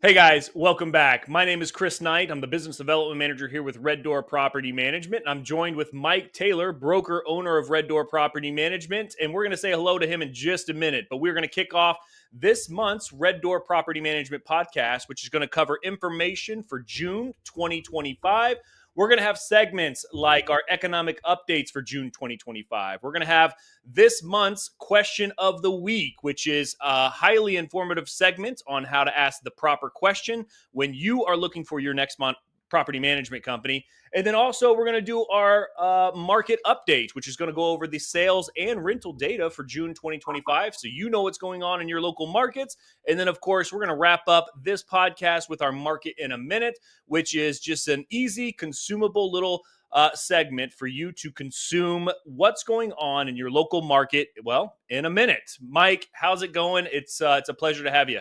Hey guys, welcome back. My name is Chris Knight. I'm the business development manager here with Red Door Property Management. I'm joined with Mike Taylor, broker owner of Red Door Property Management, and we're going to say hello to him in just a minute. But we're going to kick off this month's Red Door Property Management podcast, which is going to cover information for June 2025. We're going to have segments like our economic updates for June 2025. We're going to have this month's question of the week, which is a highly informative segment on how to ask the proper question when you are looking for your next property management company. And then also we're going to do our market update, which is going to go over the sales and rental data for June 2025. So you know what's going on in your local markets. And then, of course, we're going to wrap up this podcast with our market in a minute, which is just an easy, consumable little segment for you to consume what's going on in your local market. Well, in a minute. Mike, how's it going? It's a pleasure to have you.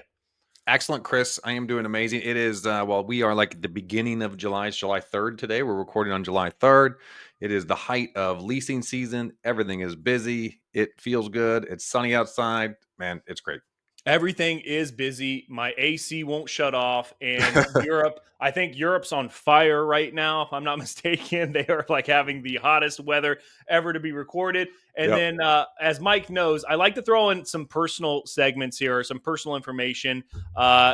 Excellent, Chris. I am doing amazing. It is, we are like at the beginning of July. It's July 3rd today. We're recording on July 3rd. It is the height of leasing season. Everything is busy. It feels good. It's sunny outside. Man, it's great. Everything is busy. My AC won't shut off. And Europe, I think Europe's on fire right now. If I'm not mistaken, they are like having the hottest weather ever to be recorded. And Yep. then, as Mike knows, I like to throw in some personal segments here, or some personal information,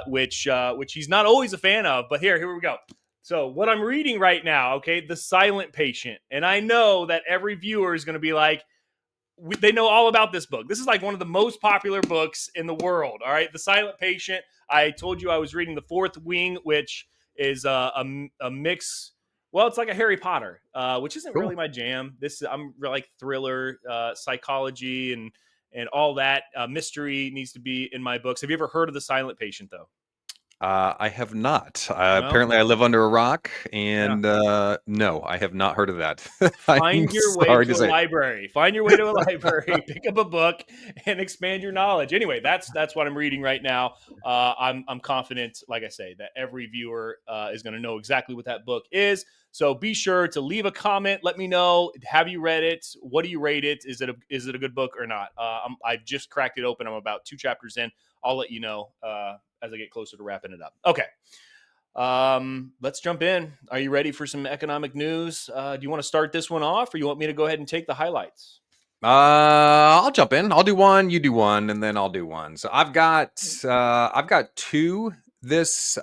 which he's not always a fan of. But here we go. So what I'm reading right now, okay, The Silent Patient. And I know that every viewer is going to be like, they know all about this book. This is like one of the most popular books in the world. All right, The Silent Patient. I told you I was reading The Fourth Wing, which is a mix. Well, it's like a Harry Potter, which isn't really Cool. my jam. I'm like thriller, psychology, and all that. Mystery needs to be in my books. Have you ever heard of The Silent Patient, though? I have not. No. Apparently, I live under a rock, Yeah. and no, I have not heard of that. I'm Find your way sorry to to a say. library. Find your way to a library. Pick up a book and expand your knowledge. Anyway, that's what I'm reading right now. I'm confident, like I say, that every viewer is going to know exactly what that book is. So be sure to leave a comment. Let me know. Have you read it? What do you rate it? Is it a good book or not? I've just cracked it open. I'm about 2 chapters in. I'll let you know as I get closer to wrapping it up. Okay. Let's jump in. Are you ready for some economic news? Do you want to start this one off, or you want me to go ahead and take the highlights? I'll jump in. I'll do one. You do one, and then I'll do one. So I've got two this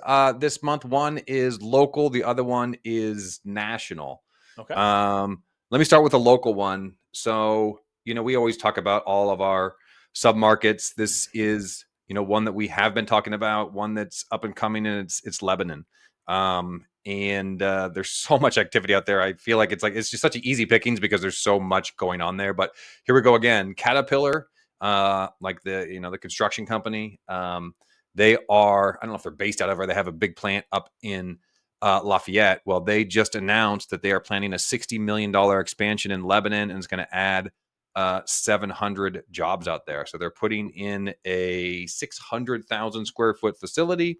month. One is local. The other one is national. Okay. Let me start with the local one. So we always talk about all of our submarkets. This is one that we have been talking about, one that's up and coming, and it's Lebanon. And there's so much activity out there. I feel like it's just such an easy pickings because there's so much going on there. But here we go again. Caterpillar, like the construction company. They are, I don't know if they're based out of, or they have a big plant up in Lafayette. Well, they just announced that they are planning a $60 million expansion in Lebanon, and it's going to add 700 jobs out there. So they're putting in a 600,000 square foot facility.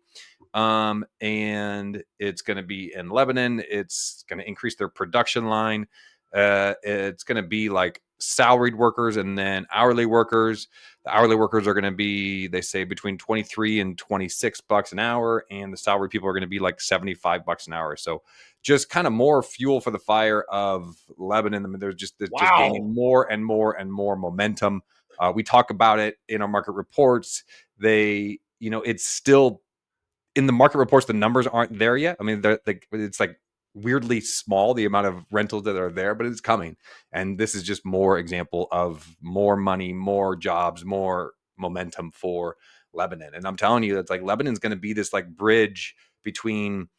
And it's going to be in Lebanon. It's going to increase their production line. It's going to be like salaried workers and then hourly workers. The hourly workers are going to be, they say, between 23 and 26 bucks an hour, and the salaried people are going to be like 75 bucks an hour. So just kind of more fuel for the fire of Lebanon. I mean, there's just gaining more and more and more momentum. We talk about it in our market reports. It's still in the market reports. The numbers aren't there yet. I mean, it's like weirdly small, the amount of rentals that are there, but it's coming. And this is just more example of more money, more jobs, more momentum for Lebanon. And I'm telling you, it's like Lebanon's going to be this like bridge between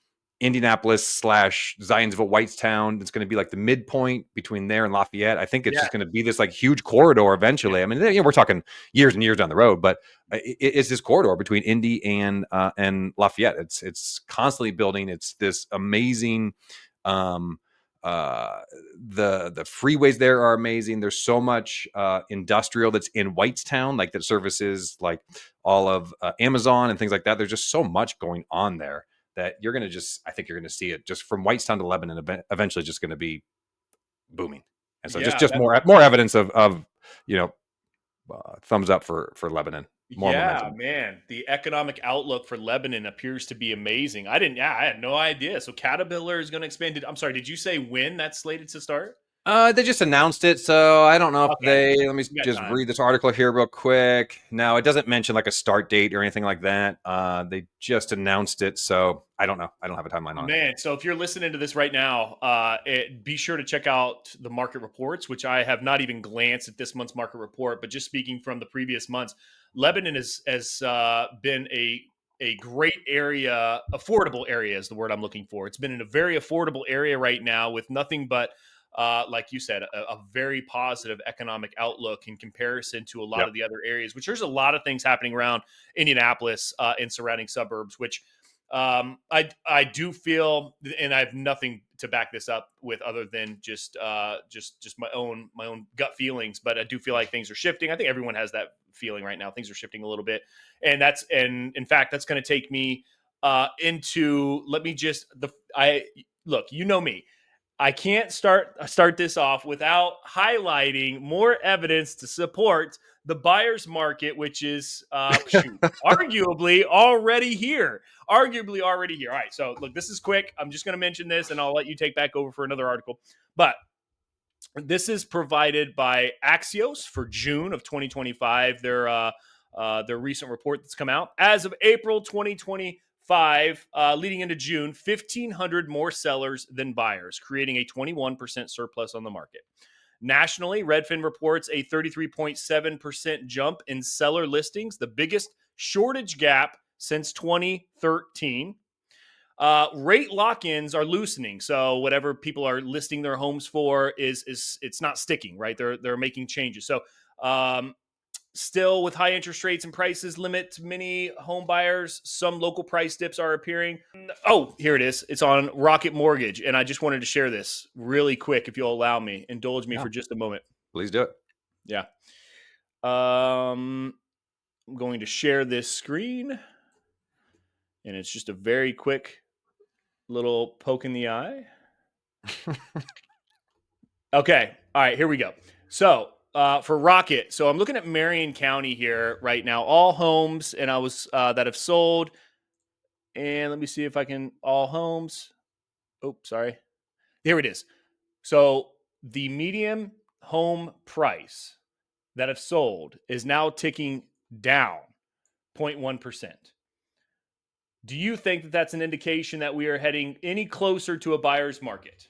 Indianapolis / Zionsville, Whitestown. It's going to be like the midpoint between there and Lafayette. I think it's just going to be this like huge corridor eventually. I mean, we're talking years and years down the road, but it's this corridor between Indy and Lafayette. It's constantly building. It's this amazing. The freeways there are amazing. There's so much industrial that's in Whitestown, like that services like all of Amazon and things like that. There's just so much going on there that I think you're going to see it just from Whitestown to Lebanon, eventually just going to be booming. And so just more evidence of thumbs up for Lebanon. more Yeah, momentum. man. The economic outlook for Lebanon appears to be amazing. I had no idea. So Caterpillar is going to expand it. I'm sorry, did you say when that's slated to start? They just announced it, so I don't know if Okay. they. Let me We got just time. read this article here real quick. Now, it doesn't mention like a start date or anything like that. They just announced it, so I don't know. I don't have a timeline on it. Man, so if you're listening to this right now, be sure to check out the market reports, which I have not even glanced at this month's market report, but just speaking from the previous months, Lebanon has been a great area, affordable area is the word I'm looking for. It's been in a very affordable area right now with nothing but, like you said, a very positive economic outlook in comparison to a lot Yep. of the other areas. Which there's a lot of things happening around Indianapolis and surrounding suburbs, which I do feel, and I have nothing to back this up with other than just my own gut feelings. But I do feel like things are shifting. I think everyone has that feeling right now. Things are shifting a little bit, and in fact, that's going to take me into. Let me just the I look. You know me. I can't start this off without highlighting more evidence to support the buyer's market, which is arguably already here. Arguably already here. All right, so look, this is quick. I'm just going to mention this, and I'll let you take back over for another article. But this is provided by Axios for June of 2025. Their recent report that's come out as of April 2025, leading into June, 1,500 more sellers than buyers, creating a 21% surplus on the market. Nationally, Redfin reports a 33.7% jump in seller listings, the biggest shortage gap since 2013. Rate lock-ins are loosening, so whatever people are listing their homes for is it's not sticking, right? They're making changes. So still, with high interest rates and prices limit many home buyers, some local price dips are appearing. Oh, here it is. It's on Rocket Mortgage, and I just wanted to share this really quick, if you'll allow me. Indulge me Yeah, for just a moment. please do it. Yeah. I'm going to share this screen, and it's just a very quick little poke in the eye. Okay. All right. Here we go. So for Rocket, so I'm looking at Marion County here right now. All homes, and I was that have sold. And let me see if I can all homes. Oh, sorry. Here it is. So the median home price that have sold is now ticking down 0.1%. Do you think that that's an indication that we are heading any closer to a buyer's market?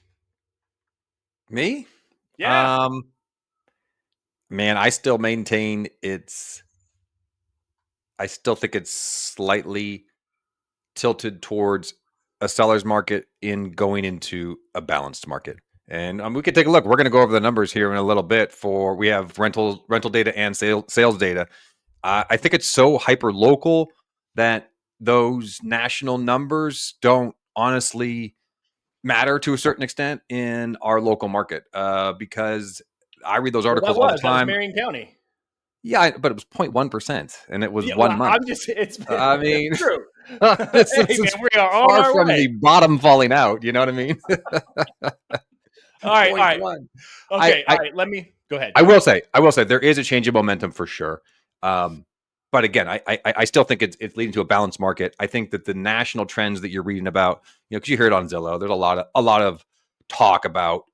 Me? Yeah. Um, man, I still maintain it's. I still think it's slightly tilted towards a seller's market in going into a balanced market. And we could take a look. We're going to go over the numbers here in a little bit. For we have rental data and sales data. I think it's so hyper local that those national numbers don't honestly matter to a certain extent in our local market because I read those Well, articles all the that was time. Marion County. Yeah, but it was 0.1%, and it was Yeah, one well, month. I'm just, it's been I mean, true. this Hey, man, is we are on far our from way. the bottom falling out. You know what I mean? All right. All Point right. one. I, Okay. All I right. Let me go ahead. I will say there is a change in momentum for sure. But again, I still think it's leading to a balanced market. I think that the national trends that you're reading about, because you hear it on Zillow, there's a lot of talk about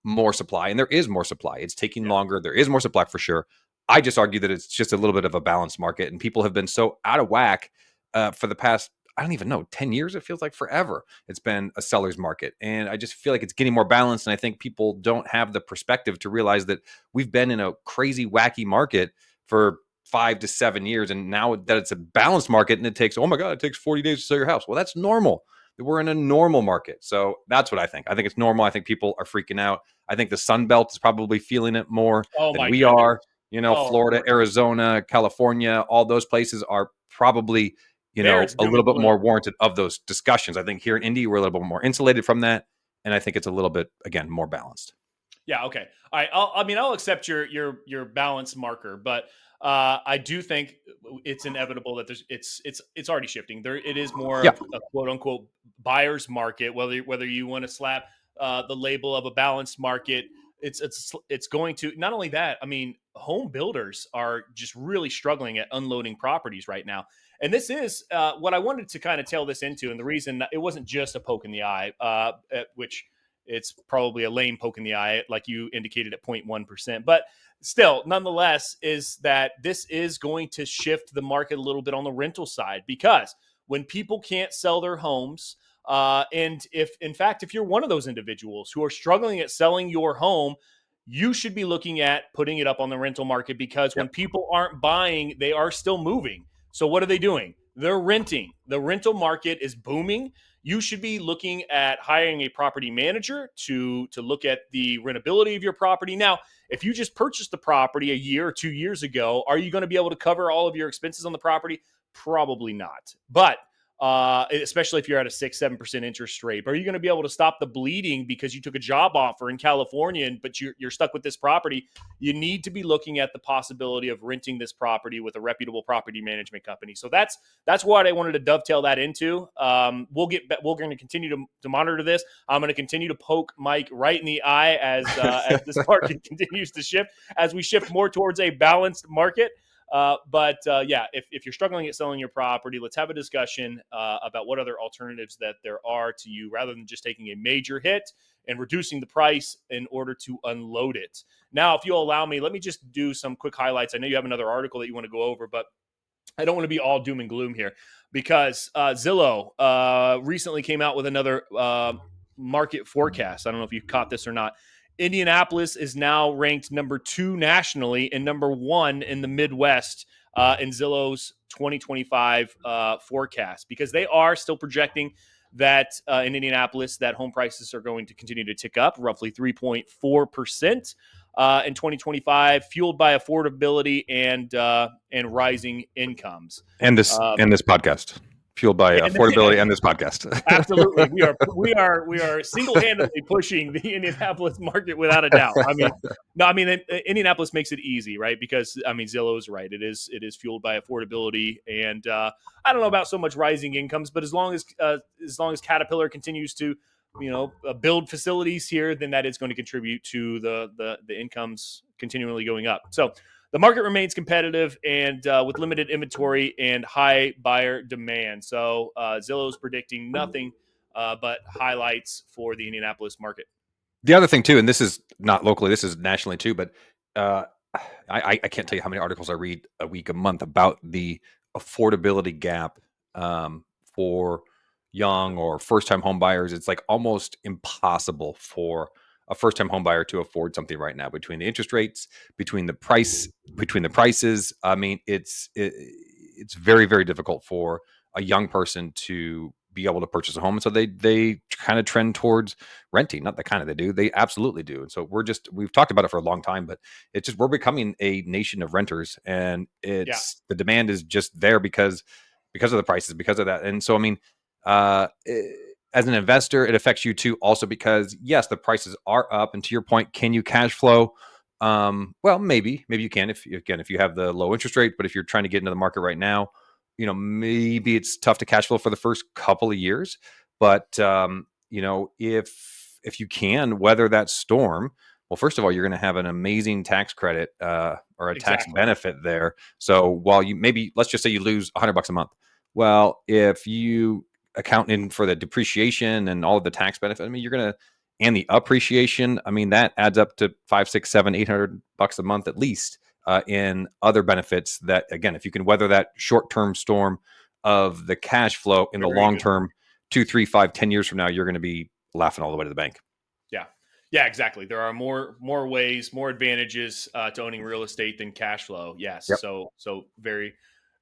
more supply, and there is more supply. It's taking Yeah. longer. There is more supply for sure. I just argue that it's just a little bit of a balanced market, and people have been so out of whack for the past, I don't even know, 10 years. It feels like forever. It's been a seller's market. And I just feel like it's getting more balanced. And I think people don't have the perspective to realize that we've been in a crazy, wacky market for 5 to 7 years. And now that it's a balanced market and it takes, oh my God, it takes 40 days to sell your house. Well, that's normal. We're in a normal market. So that's what I think. I think it's normal. I think people are freaking out. I think the Sun Belt is probably feeling it more Oh than my we goodness. are. Oh, of Florida, course. Arizona, California, all those places are probably There it's a doom little and bit gloom. more warranted of those discussions. I think here in Indy, we're a little bit more insulated from that. And I think it's a little bit, again, more balanced. Yeah. Okay. All right. I'll accept your balance marker, but I do think it's inevitable that it's already shifting. There, it is more Yeah. of a quote unquote buyer's market. Whether you want to slap the label of a balanced market, it's going to, not only that, I mean, home builders are just really struggling at unloading properties right now. And this is what I wanted to kind of tail this into. And the reason that it wasn't just a poke in the eye, which it's probably a lame poke in the eye, like you indicated at 0.1%. But still, nonetheless, is that this is going to shift the market a little bit on the rental side, because when people can't sell their homes, and if, in fact, if you're one of those individuals who are struggling at selling your home, you should be looking at putting it up on the rental market, because when Yep. people aren't buying, they are still moving. So what are they doing? They're renting. The rental market is booming. You should be looking at hiring a property manager to look at the rentability of your property. Now, if you just purchased the property a year or 2 years ago, are you going to be able to cover all of your expenses on the property? Probably not. But especially if you're at a 6-7% interest rate. But are you going to be able to stop the bleeding because you took a job offer in California, but you're stuck with this property? You need to be looking at the possibility of renting this property with a reputable property management company. So that's what I wanted to dovetail that into. We're going to continue to monitor this. I'm going to continue to poke Mike right in the eye as this market continues to shift, as we shift more towards a balanced market. Yeah, if you're struggling at selling your property, let's have a discussion about what other alternatives that there are to you, rather than just taking a major hit and reducing the price in order to unload it. Now, if you'll allow me, let me just do some quick highlights. I know you have another article that you want to go over, but I don't want to be all doom and gloom here, because Zillow recently came out with another market forecast. I don't know if you caught this or not. Indianapolis is now ranked number 2 nationally and number 1 in the Midwest in Zillow's 2025 forecast, because they are still projecting that in Indianapolis that home prices are going to continue to tick up roughly 3.4% in 2025, fueled by affordability and rising incomes. And this podcast, fueled by And affordability, and this podcast. absolutely, we are single-handedly pushing the Indianapolis market without a doubt. I mean, no, I mean Indianapolis makes it easy, right? Because I mean Zillow is right. It is fueled by affordability, and I don't know about so much rising incomes, but as long as Caterpillar continues to build facilities here, then that is going to contribute to the incomes continually going up. So the market remains competitive and with limited inventory and high buyer demand. So Zillow's predicting nothing but highlights for the Indianapolis market. The other thing too, and this is not locally, this is nationally too, but I can't tell you how many articles I read a week, a month about the affordability gap for young or first-time home buyers. It's like almost impossible for a first-time home buyer to afford something right now, between the interest rates, between the prices. I mean, it's very, very difficult for a young person to be able to purchase a home. And so they kind of trend towards renting. Not the kind of they do. They absolutely do. And so we've talked about it for a long time, but it's just, we're becoming a nation of renters, and Yeah, the demand is just there because of the prices, because of that. And so, I mean, as an investor, it affects you too, also because yes, the prices are up. And to your point, can you cash flow? Well, maybe you can, if you have the low interest rate, but if you're trying to get into the market right now, maybe it's tough to cash flow for the first couple of years. But if you can weather that storm, well, first of all, you're going to have an amazing tax credit or a tax exactly. benefit there. So while let's just say you lose $100 a month. Well, if you account in for the depreciation and all of the tax benefit, I mean, and the appreciation, I mean, that adds up to 5, 6, 7, $800 a month at least. In other benefits that, again, if you can weather that short-term storm of the cash flow, in the Very long good. term, 2, 3, 5, 10 years from now, you're going to be laughing all the way to the bank. Yeah. Yeah, exactly. There are more ways, more advantages to owning real estate than cash flow. Yes. Yep. So very,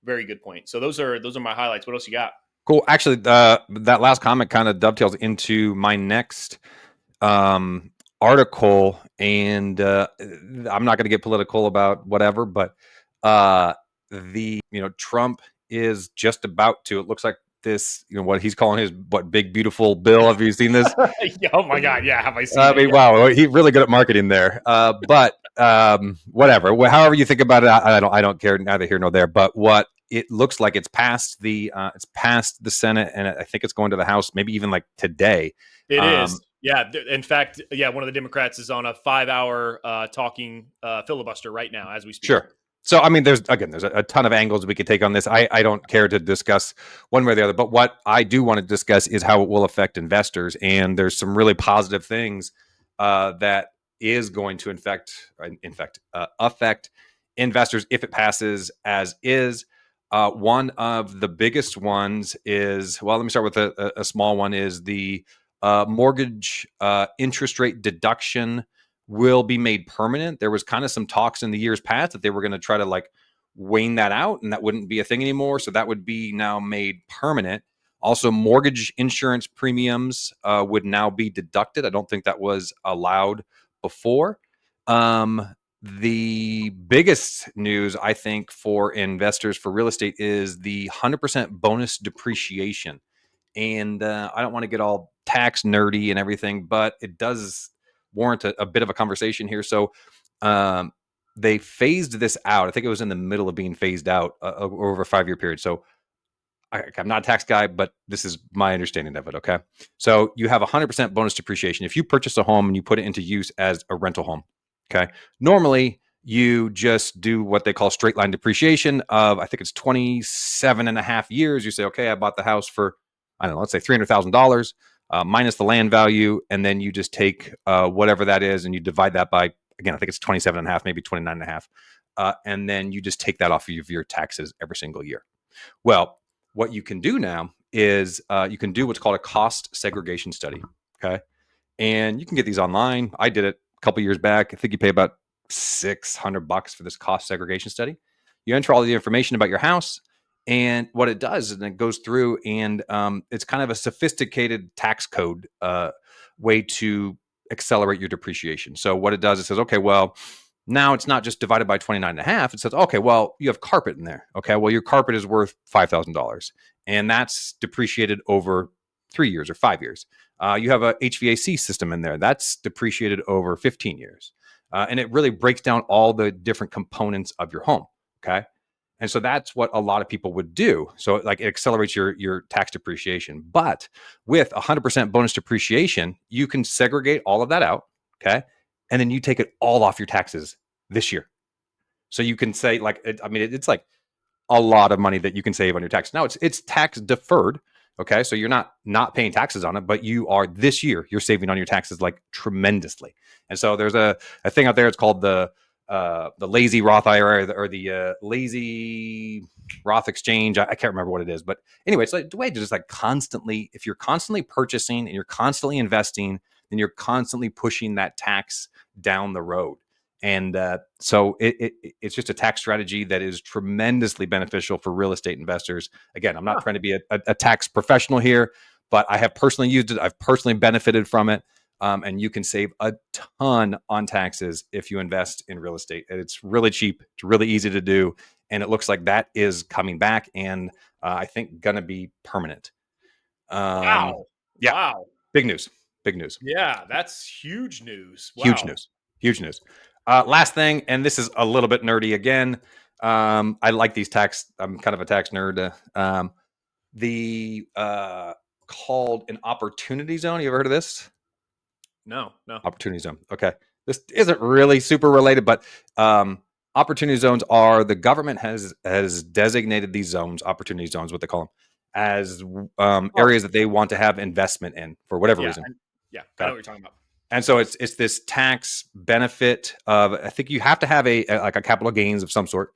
very good point. So those are my highlights. What else you got? Cool. Actually, that last comment kind of dovetails into my next article, and I'm not going to get political about whatever, but Trump is just about to. It looks like this, what he's calling his big beautiful bill. Have you seen this? Oh my God! Yeah, have I seen I it? mean, Yeah. wow, he's really good at marketing there. But whatever, however you think about it, I don't care, neither here nor there. But what it looks like, it's passed the Senate, and I think it's going to the House, maybe even like today. It is. Yeah, in fact, yeah, one of the Democrats is on a 5-hour talking filibuster right now as we speak. Sure. So, I mean, there's a ton of angles we could take on this. I don't care to discuss one way or the other, but what I do want to discuss is how it will affect investors. And there's some really positive things that is going to affect investors if it passes as is. One of the biggest ones is, well, let me start with a small one, is the mortgage interest rate deduction will be made permanent. There was kind of some talks in the years past that they were going to try to like wane that out and that wouldn't be a thing anymore. So that would be now made permanent. Also, mortgage insurance premiums would now be deducted. I don't think that was allowed before. The biggest news, I think, for investors for real estate is the 100% bonus depreciation. And I don't want to get all tax nerdy and everything, but it does warrant a bit of a conversation here. So um, they phased this out. I think it was in the middle of being phased out over a 5-year period. So I'm not a tax guy, but this is my understanding of it. Okay. So you have 100% bonus depreciation. If you purchase a home and you put it into use as a rental home, okay, normally you just do what they call straight line depreciation of, I think it's 27 and a half years. You say, okay, I bought the house for, I don't know, let's say $300,000 minus the land value. And then you just take whatever that is and you divide that by, again, I think it's 27 and a half, maybe 29 and a half. And then you just take that off of your taxes every single year. Well, what you can do now is you can do what's called a cost segregation study. Okay. And you can get these online. I did it a couple years back. I think you pay about $600 for this cost segregation study. You enter all the information about your house. And what it does is it goes through and it's kind of a sophisticated tax code way to accelerate your depreciation. So what it does, it says, okay, well, now it's not just divided by 29 and a half. It says, okay, well, you have carpet in there. Okay, well, your carpet is worth $5,000 and that's depreciated over 3 years or 5 years. You have a HVAC system in there that's depreciated over 15 years. And it really breaks down all the different components of your home. Okay. And so that's what a lot of people would do. So like it accelerates your tax depreciation. But with 100% bonus depreciation, you can segregate all of that out. Okay. And then you take it all off your taxes this year. So you can say like, it's like a lot of money that you can save on your taxes. Now it's tax deferred. Okay. So you're not paying taxes on it, but you are this year, you're saving on your taxes like tremendously. And so there's a thing out there. It's called the lazy Roth IRA or the lazy Roth exchange. I can't remember what it is, but anyway, it's like the way to just like constantly, if you're constantly purchasing and you're constantly investing, then you're constantly pushing that tax down the road. And so it's just a tax strategy that is tremendously beneficial for real estate investors. Again, I'm not trying to be a tax professional here, but I have personally used it. I've personally benefited from it. And you can save a ton on taxes if you invest in real estate. It's really cheap. It's really easy to do. And it looks like that is coming back and I think going to be permanent. Wow. Yeah, Wow. big news. Big news. Yeah, that's huge news. Huge Wow. news. Huge news. Last thing, and this is a little bit nerdy again. I like these tax. I'm kind of a tax nerd. The called an opportunity zone. You ever heard of this? No, no. Opportunity zone. Okay. This isn't really super related, but opportunity zones are the government has designated these zones, opportunity zones, what they call them, as Oh, areas that they want to have investment in for whatever yeah. reason. Yeah, I know Okay. what you're talking about. And so it's this tax benefit of, I think you have to have like a capital gains of some sort.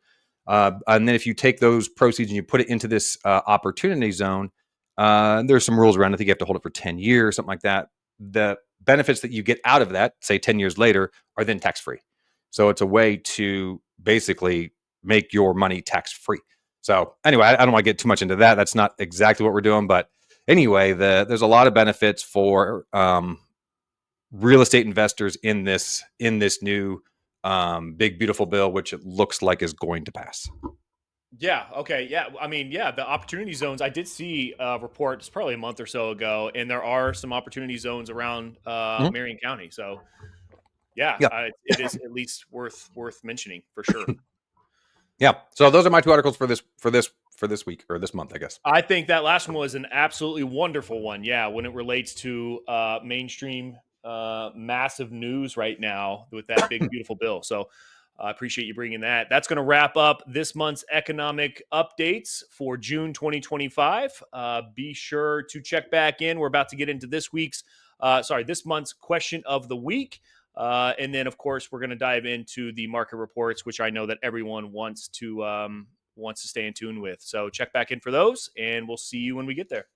And then if you take those proceeds and you put it into this opportunity zone, there's some rules around. I think you have to hold it for 10 years, something like that. The benefits that you get out of that, say 10 years later, are then tax free. So it's a way to basically make your money tax free. So anyway, I don't want to get too much into that. That's not exactly what we're doing, but anyway, there's a lot of benefits for real estate investors in this new big beautiful bill, which it looks like is going to pass. Yeah. Okay. Yeah. I mean, yeah, the opportunity zones. I did see a report. It's probably a month or so ago, and there are some opportunity zones around Mhm. Marion County. So, yeah, Yeah, it is at least worth mentioning for sure. yeah. So those are my two articles for this for this week or this month, I guess. I think that last one was an absolutely wonderful one. Yeah, when it relates to mainstream massive news right now with that big, beautiful bill. So I appreciate you bringing that. That's going to wrap up this month's economic updates for June 2025. Be sure to check back in. We're about to get into this month's question of the week. And then, of course, we're going to dive into the market reports, which I know that everyone wants to stay in tune with. So check back in for those, and we'll see you when we get there.